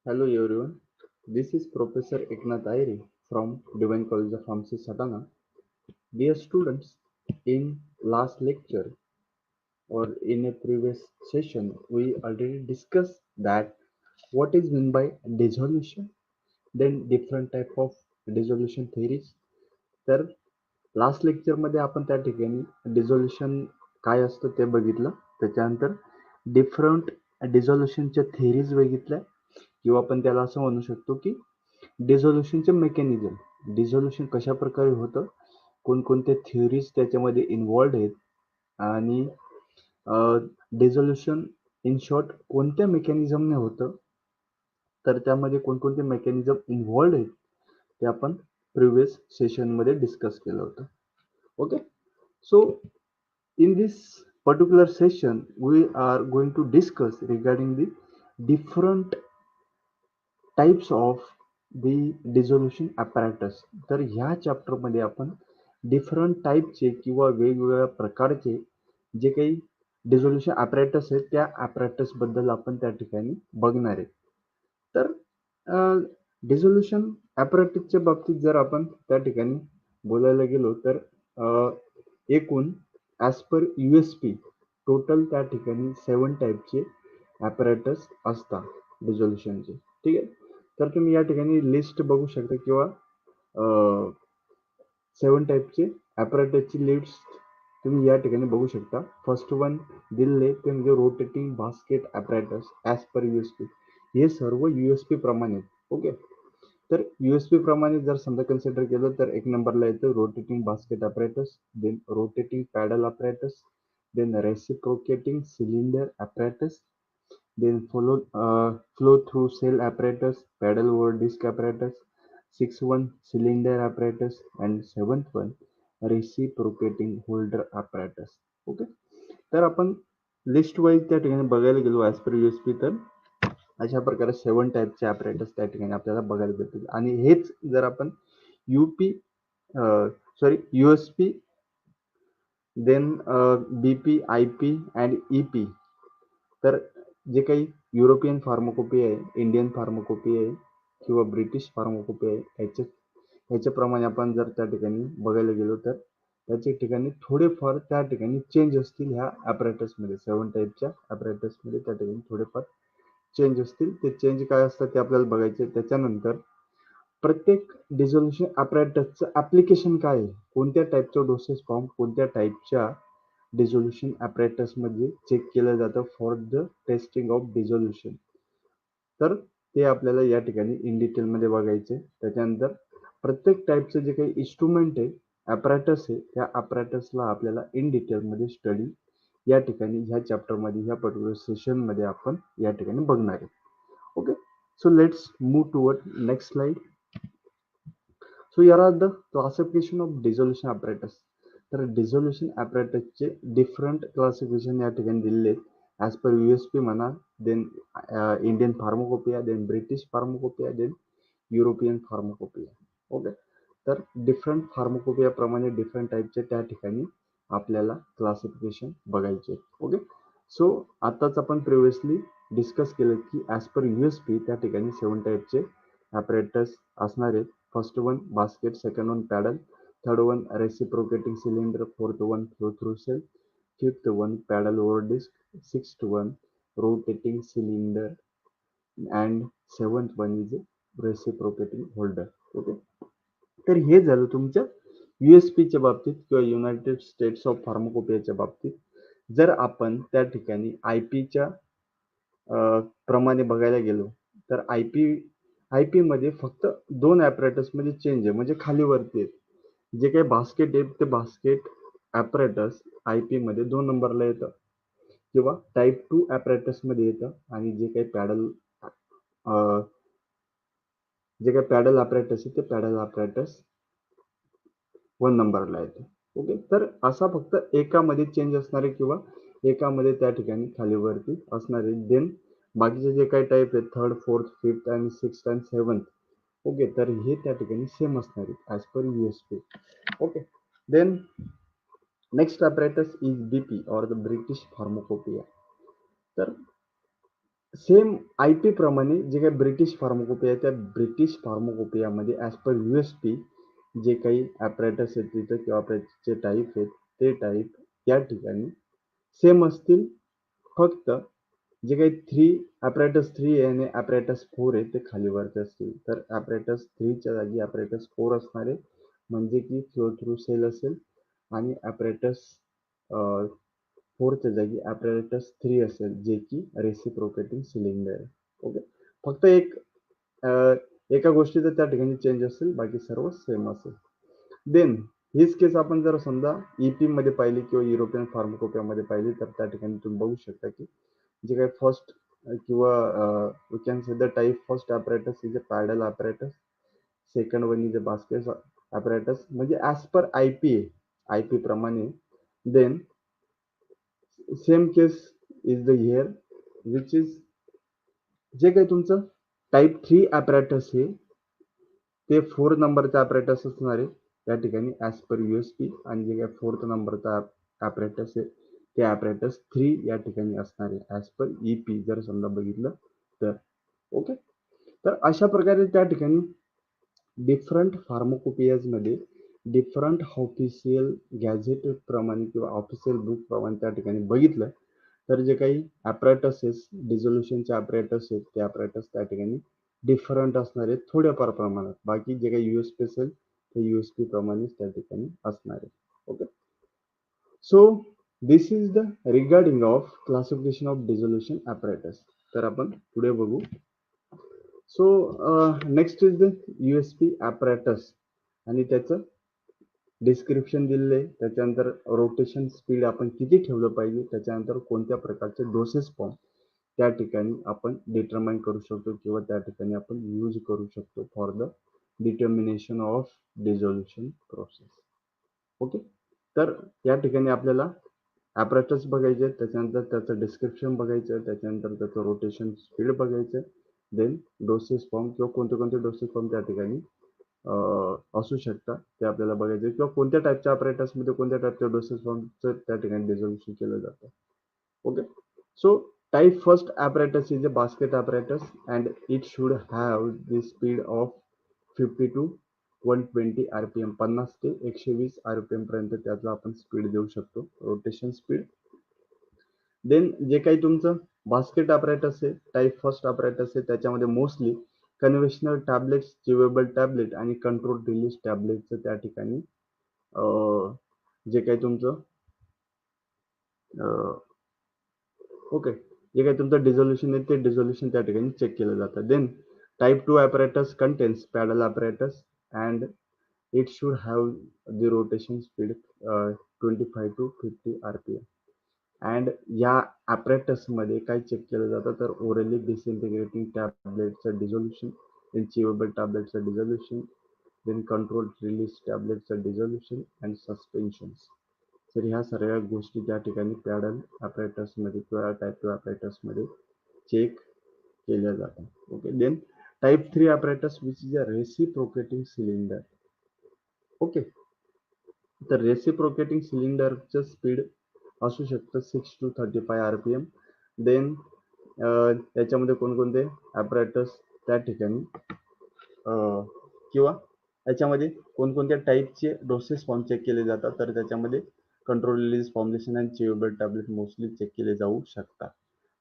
Hello everyone, this is Professor Eknath Airi from Divine College of Pharmacy, Satana. Dear students, in last lecture or in a previous session, we already discussed that what is meant by dissolution, then different type of dissolution theories. तर last लेक्चरमध्ये आपण त्या ठिकाणी dissolution काय असतं ते बघितलं. त्याच्यानंतर डिफरंट डिझोल्युशनच्या थेरीज बघितल्या किंवा आपण त्याला असं म्हणू शकतो की डिझोल्युशनचे मेकॅनिझम, डिझोल्युशन कशा प्रकारे होतं, कोणकोणत्या थेअरीज त्याच्यामध्ये इन्व्हॉल्ड आहेत आणि डिझोल्युशन इन शॉर्ट कोणत्या मेकॅनिझमने होतं, तर त्यामध्ये कोणकोणते मेकॅनिझम इन्व्हॉल्ड आहेत ते आपण प्रिव्हियस सेशनमध्ये डिस्कस केलं होतं. Okay, so in this particular session we are going to discuss regarding the different types of the dissolution apparatus. तर ह्या चॅप्टर मध्ये आपण डिफरंट टाईपचे किंवा वेगवेगळ्या प्रकारचे जे काही डिझोल्युशन ॲपरेटस आहेत त्या ॲपरेटस बद्दल आपण त्या ठिकाणी बघणार आहे. तर डिझोल्युशन ॲपरेटसच्या बाबतीत जर आपण त्या ठिकाणी बोलायला गेलो तर एकूण ॲज पर USP टोटल त्या ठिकाणी 7 टाईपचे ॲपरेटस असतात डिझोल्युशनचे. ठीक आहे, तर तुम्ही या ठिकाणी लिस्ट बघू शकता किंवा 7 टाईपचे ॲपरेटसची लिस्ट तुम्ही या ठिकाणी बघू शकता. फर्स्ट वन दिले ते म्हणजे rotating basket apparatus as per USP. हे सर्व USP प्रमाणे. ओके, तर USP प्रमाणे जर समजा कन्सिडर केलं तर एक नंबरला येतं rotating basket apparatus, then rotating paddle apparatus, then reciprocating cylinder apparatus, then flow through cell apparatus, pedal over disc apparatus, 6th one cylinder apparatus, and 7th one reciprocating holder apparatus. Okay, तर आपण list wise त्या ठिकाणी बघायला गेलो as per USP तर अशा प्रकारे 7 टाईपचे ॲपरेटस त्या ठिकाणी आपल्याला बघायला भेटतील. आणि हेच जर आपण USP then BP, IP and EP, तर जे काही युरोपियन फार्माकोपी आहे, इंडियन फार्माकोपी आहे किंवा ब्रिटिश फार्माकोपी आहे, ह्याच्याप्रमाणे आपण जर त्या ठिकाणी बघायला गेलो तर त्याच्या ठिकाणी थोडेफार त्या ठिकाणी चेंज असतील ह्या ॲपरेटसमध्ये. 7 टाईपच्या ॲपरेटसमध्ये त्या ठिकाणी थोडेफार चेंज असतील. ते चेंज काय असतात ते आपल्याला बघायचे. त्याच्यानंतर प्रत्येक डिझोल्युशन ॲपरेटसचं ॲप्लिकेशन काय आहे, कोणत्या टाईपचं डोसेस फॉर्म कोणत्या टाईपच्या डिझोल्युशन ॲपरेटस मध्ये चेक केलं जातं for the testing of dissolution. तर ते आपल्याला या ठिकाणी इन डिटेलमध्ये बघायचे. त्याच्यानंतर प्रत्येक टाईपचं जे काही इन्स्ट्रुमेंट आहे, ॲपरेटस आहे, त्या ॲपरेटसला आपल्याला इन डिटेलमध्ये स्टडी या ठिकाणी ह्या चॅप्टरमध्ये ह्या पर्टिक्युलर सेशनमध्ये आपण या ठिकाणी बघणार आहे. Okay, so let's move toward next slide. So here are the classification of dissolution apparatus. तर डिझोल्युशन ॲपरेटसचे डिफरंट क्लासिफिकेशन या ठिकाणी दिलेले आहेत ॲज पर USP म्हणा, then Indian pharmacopoeia, then British pharmacopoeia, then European pharmacopoeia. Okay, तर different फार्माकोपियाप्रमाणे different टाईपचे त्या ठिकाणी आपल्याला क्लासिफिकेशन बघायचे. ओके, सो आताच आपण प्रिव्हियसली डिस्कस केलं की ॲज पर USP त्या ठिकाणी 7 टाईपचे ॲपरेटस असणार आहेत. First one basket, second one paddle, third one reciprocating cylinder, fourth one flow through cell, fifth one paddle over disk, sixth one rotating cylinder and seventh one is reciprocating holder. Okay, तर हे झालं तुमच्या USPच्या बाबतीत किंवा United states of फार्माकोपियाच्या बाबतीत. जर आपण त्या ठिकाणी IP प्रमाणे बघायला गेलो तर IP मध्ये फक्त 2 ॲपरेटस मध्ये चेंज आहे, म्हणजे खाली वरती आहेत. जे काही बास्केट आहे ते बास्केट ॲपरेटस IP मध्ये 2 नंबरला येतं किंवा टाईप 2 ॲपरेटस मध्ये येतं, आणि जे काही पॅडल ॲपरेटस आहे ते पॅडल ॲपरेटस 1 नंबरला येतं. ओके, तर असा फक्त एकामध्ये चेंज असणारे किंवा एकामध्ये त्या ठिकाणी खाली वरती असणारे. देन बाकीचे जे काही टाईप आहेत थर्ड, फोर्थ, फिफ्थ आणि सिक्स्थ आणि सेवन्थ, ओके, तर हे त्या ठिकाणी सेम असणार आहेत as per USP. Okay, then next apparatus is BP और द ब्रिटिश फार्माकोपिया. तर सेम IP प्रमाणे जे काही ब्रिटिश फार्मोकोपिया आहे त्या ब्रिटिश फार्मोकोपियामध्ये ॲज पर USP जे काही ॲपरेटस आहेत तिथं किंवा ॲपरेटसचे टाईप आहेत ते टाईप या ठिकाणी सेम असतील. फक्त जे काही ॲपरेटस 3 आहे आणि ॲपरेटस 4 आहे ते खालीवरती असतील. तर ॲपरेटस 3 च्या जागी ॲपरेटस 4 असणार आहे, म्हणजे की फ्लो थ्रू सेल असेल, आणि ॲपरेटस 4 च्या जागी ॲपरेटस 3 असेल, जे की रेसिप्रोकेटिंग सिलेंडर आहे. ओके. फक्त एका गोष्टीचं त्या ठिकाणी चेंज असेल, बाकी सर्व सेम असेल. देन हीच केस आपण जर समजा EP मध्ये पाहिली किंवा युरोपियन फार्मकोपियामध्ये पाहिली, तर त्या ठिकाणी तुम्ही बघू शकता की जे काही फर्स्ट किंवा we can say the type first apparatus is a paddle apparatus, second one is a basket apparatus, म्हणजे ॲज पर IP प्रमाणे. Then same case is the here, which is जे काही तुमचं टाईप 3 ॲपरेटस आहे ते 4 नंबरचा apparatus असणार आहे त्या ठिकाणी ॲज पर USP, आणि जे काही 4th नंबरचा ॲपरेटस आहे ते ॲपरेटस 3 या ठिकाणी असणार आहे ॲज पर EP जर समजा बघितलं तर. ओके. तर अशा प्रकारे त्या ठिकाणी डिफरंट फार्मोकोपियाजमध्ये डिफरंट ऑफिशियल गॅझेट प्रमाणे किंवा ऑफिशियल बुक प्रमाणे त्या ठिकाणी बघितलं तर जे काही ॲपरेटसेस डिझोल्युशनचे ॲपरेटस आहेत ते ॲपरेटस त्या ठिकाणी डिफरंट असणार आहेत थोड्याफार प्रमाणात. बाकी जे काही USP असेल ते USP प्रमाणेच त्या ठिकाणी असणार आहे. Okay. So this is the regarding of classification of dissolution apparatus. तर आपण पुढे बघू. So next is the USP apparatus, आणि त्याचं डिस्क्रिप्शन दिलेलं आहे. त्याच्यानंतर रोटेशन स्पीड आपण किती ठेवलं पाहिजे, त्याच्यानंतर कोणत्या प्रकारचे डोसेस फॉर्म त्या ठिकाणी आपण डिटरमाइन करू शकतो किंवा त्या ठिकाणी आपण यूज करू शकतो for the determination of dissolution process. Okay. तर या ठिकाणी आपल्याला ॲपरेटस बघायचे, त्याच्यानंतर त्याचं डिस्क्रिप्शन बघायचं, त्याच्यानंतर त्याचं रोटेशन स्पीड बघायचं, देन डोसेस फॉर्म किंवा कोणते कोणते डोसेस फॉर्म त्या ठिकाणी असू शकतात ते आपल्याला बघायचे, किंवा कोणत्या टाईपच्या ॲपरेटसमध्ये कोणत्या टाईपच्या डोसेस फॉर्मचं त्या ठिकाणी डिझोल्युशन केलं जातं. Okay. So type first apparatus is a basket apparatus and it should have the speed of 50 to 120 RPM, 50 ते 120 RPM पर्यंत त्याचा आपण स्पीड देऊ शकतो, रोटेशन स्पीड. देन जे काही तुमचं बास्केट ॲपरेटस आहे, टाईप फर्स्ट ॲपरेटस आहे, त्याच्यामध्ये मोस्टली कन्व्हेन्शनल टॅबलेट्स, चिवेबल टॅबलेट आणि कंट्रोल रिलीज टॅबलेटचं त्या ठिकाणी जे काही तुमचं ओके, जे काही तुमचं डिझोल्युशन आहे ते डिझोल्युशन त्या ठिकाणी चेक केलं जातं. Then type 2 apparatus contains paddle apparatus and it should have the rotation speed 25 to 50 RPM. And या ॲपरेटसमध्ये काय चेक केलं जातं तर ओरली डिसइंटिग्रेटिंग टॅबलेटचं डिझोल्युशन, देन चिवेबल टॅबलेटचं डिझोल्युशन, देन कंट्रोल रिलीज टॅबलेटचं डिझोल्युशन अँड सस्पेन्शन्स. तर ह्या सर्व गोष्टी त्या ठिकाणी पॅडल ॲपरेटसमध्ये किंवा टाईप 2 ॲपरेटसमध्ये चेक केल्या जातात. Okay. Then type 3 apparatus which is a reciprocating cylinder. Okay. तर रेसिप्रोकेटिंग सिलेंडरचं स्पीड असू शकतं 6 to 35 RPM. देन त्याच्यामध्ये कोणकोणते ॲपरेटस त्या ठिकाणी किंवा याच्यामध्ये कोणकोणत्या टाईपचे डोसेस फॉर्म चेक केले जातात, तर त्याच्यामध्ये कंट्रोल रिलीज फॉर्म्युलेशन आणि चिवेबल टॅबलेट मोस्टली चेक केले जाऊ शकतात.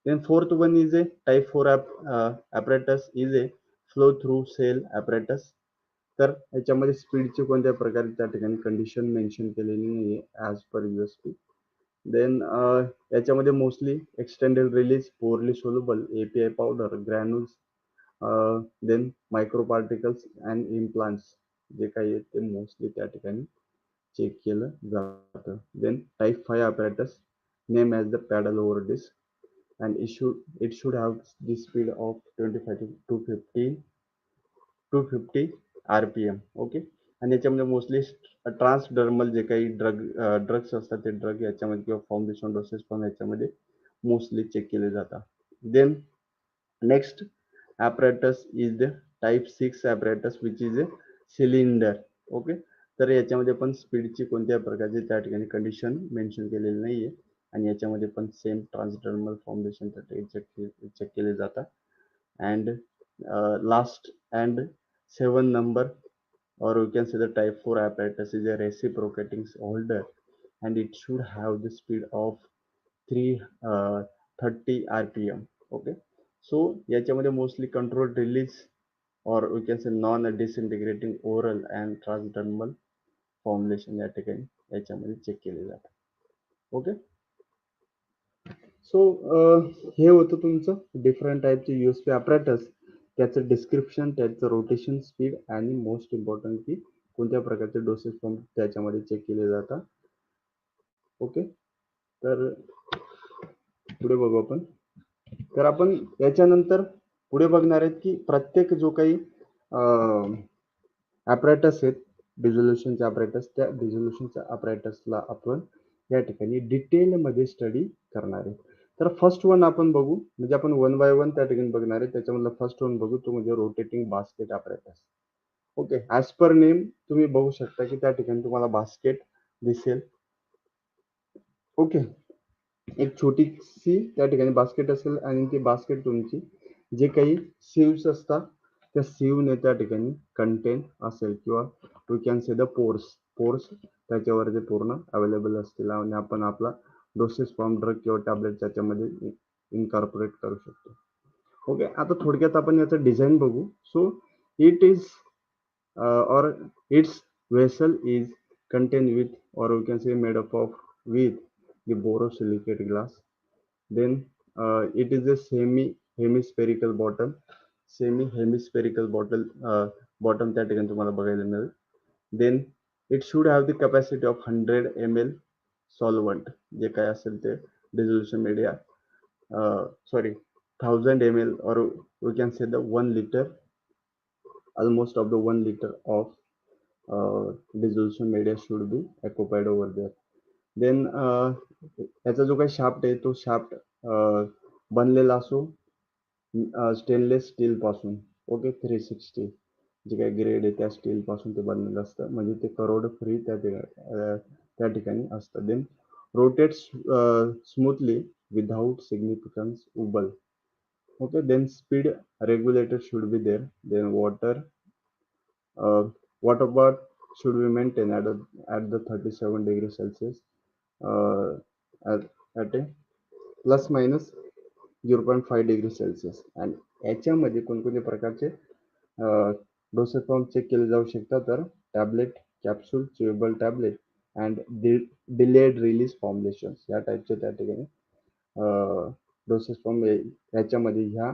Then fourth one is a type 4 apparatus is a flow through cell apparatus. तर याच्यामध्ये स्पीडचे कोणत्या प्रकारे त्या ठिकाणी कंडिशन मेन्शन केलेली नाही आहे ॲज पर USP. देन याच्यामध्ये mostly extended release, poorly soluble, API powder, granules, then micro particles and implants जे काही आहेत ते मोस्टली त्या ठिकाणी चेक केलं जातं. Then type 5 apparatus name as the paddle over disk and it should have the speed of 25 to 50 RPM. Okay. आणि याच्यामध्ये मोस्टली ट्रान्सडर्मल जे काही ड्रग्स असतात ते ड्रग याच्यामध्ये किंवा फाउंडेशन डोसेस पण याच्यामध्ये मोस्टली चेक केले जातात. Then next apparatus is the type 6 apparatus which is a cylinder. Okay. तर याच्यामध्ये पण स्पीडची कोणत्या प्रकारची त्या ठिकाणी कंडिशन मेन्शन केलेली नाही आहे. आणि याच्यामध्ये पण सेम ट्रान्सडर्मल फॉर्मेशन चेक केले जातात. And last and 7 number, or we can say the type 4 apparatus is a reciprocating holder, and it should have the speed of 330 rpm. Okay, so याच्यामध्ये mostly control release or we can say non disintegrating oral and transdermal formulation या ठिकाणी याच्यामध्ये check केले जातात. Okay, so हे होतं तुमचं different टाईपचे यूएसपी अपॅरेटस, त्याचं डिस्क्रिप्शन, त्याचं रोटेशन स्पीड आणि मोस्ट इम्पॉर्टंट की कोणत्या प्रकारचे डोसेस फॉर्म त्याच्यामध्ये चेक केले जातात. ओके, तर पुढे बघू आपण. तर आपण याच्यानंतर पुढे बघणार आहेत की प्रत्येक जो काही अपॅरेटस आहेत डिझोल्युशनचे अपॅरेटस, त्या डिझोल्युशनच्या अपॅरेटसला आपण या ठिकाणी डिटेलमध्ये स्टडी करणार आहे. तर फर्स्ट वन आपण बघू, म्हणजे आपण वन बाय वन त्या ठिकाणी बघणार आहे. त्याच्यामधला फर्स्ट वन बघू, तो म्हणजे rotating basket apparatus. Okay, as per name तुम्ही बघू शकता की त्या ठिकाणी तुम्हाला बास्केट दिसेल. ओके, एक छोटीशी त्या ठिकाणी बास्केट असेल आणि ती बास्केट तुमची जे काही सिव्स असतात त्या सिव्हने त्या ठिकाणी कंटेन असेल, किंवा we can say the pores त्याच्यावर जे पूर्ण अवेलेबल असतील आणि आपण आपला डोसेस फॉर्म ड्रग किंवा टॅबलेट त्याच्यामध्ये इनकॉर्पोरेट करू शकतो. ओके, आता थोडक्यात आपण याचं डिझाईन बघू. So it is or its vessel is contained with, or we can say made up of, with the borosilicate glass. Then it is a hemispherical bottom bottom त्या ठिकाणी तुम्हाला बघायला मिळेल. Then it should have the capacity of 100 ml solvent, जे काय असेल ते dissolution media, sorry, 1000 ml, or we can say the 1 liter, almost of the 1 liter of dissolution media should be occupied over there. Then याचा जो काही shaft आहे तो shaft बनलेला असो स्टेनलेस स्टील पासून. ओके, 360 जे काही ग्रेड आहे त्या स्टील पासून ते बनलेलं असतं, म्हणजे ते करोड फ्री त्या ठिकाणी असतं. Then rotate smoothly without significant wobble. Okay, then speed regulator should be there. Then water bath should be maintained at the 37 degrees Celsius, at a plus minus 0.5 degree Celsius. आणि याच्यामध्ये कोणकोणत्या प्रकारचे डोसेस फॉर्म चेक केले जाऊ शकतात, तर tablet, capsule, chewable tablet and delayed release formulations या टाईपचे त्या ठिकाणी डोसेस फॉर्म याच्यामध्ये ह्या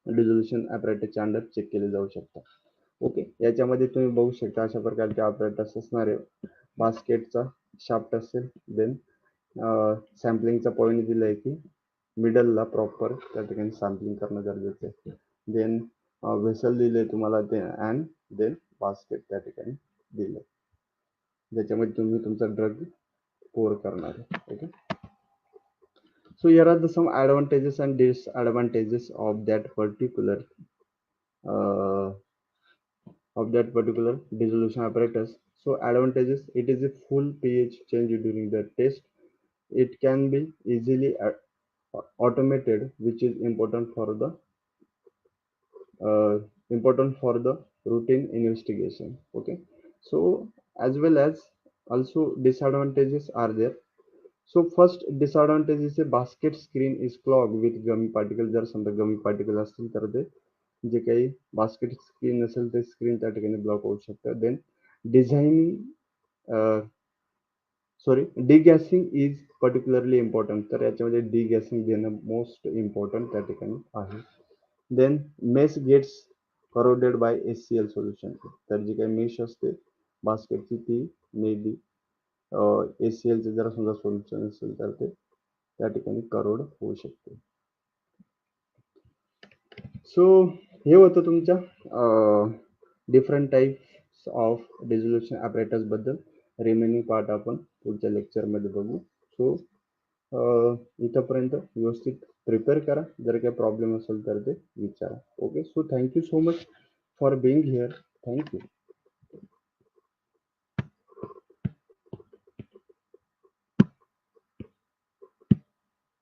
डिझोल्युशन अपॅरेटसच्या अंडर चेक केले जाऊ शकतात. ओके, याच्यामध्ये तुम्ही बघू शकता अशा प्रकारचे अपॅरेटस असणारे बास्केटचा शाफ्ट असेल. देन सॅम्पलिंगचा पॉईंट दिला आहे की मिडलला प्रॉपर त्या ठिकाणी सॅम्पलिंग करणं गरजेचं आहे. देन व्हेसल दिले तुम्हाला ते, अँड देन बास्केट त्या ठिकाणी दिले ज्याच्यामध्ये तुम्ही तुमचा ड्रग पोर करणार आहे. Okay, so here are some advantages and disadvantages of that particular dissolution apparatus. So advantages: it is a full pH change during the test. It can be easily automated, which is important for the routine investigation. Okay, so as well as also disadvantages are there. So first disadvantage is a basket screen is clogged with gummy particles. जर समजा गमी particle असतील तर ते जे काही basket screen असेल ते screen त्या ठिकाणी ब्लॉक होऊ शकतं. Then degassing is particularly important, तर याच्यामध्ये डिगॅसिंग देणं मोस्ट इम्पॉर्टंट त्या ठिकाणी आहे. Then mesh gets corroded by HCl solution, तर जी काही मेश असते बास्केटची ती मे बी HClचे जर समजा सोल्युशन असेल तर ते त्या ठिकाणी करोड होऊ शकते. सो हे होतं तुमच्या different types of dissolution apparatus बद्दल. रिमेनिंग पार्ट आपण पुढच्या लेक्चरमध्ये बघू. सो इथंपर्यंत व्यवस्थित प्रिपेअर करा, जर काही प्रॉब्लेम असेल तर ते विचारा. Okay, so thank you so much for being here. Thank you.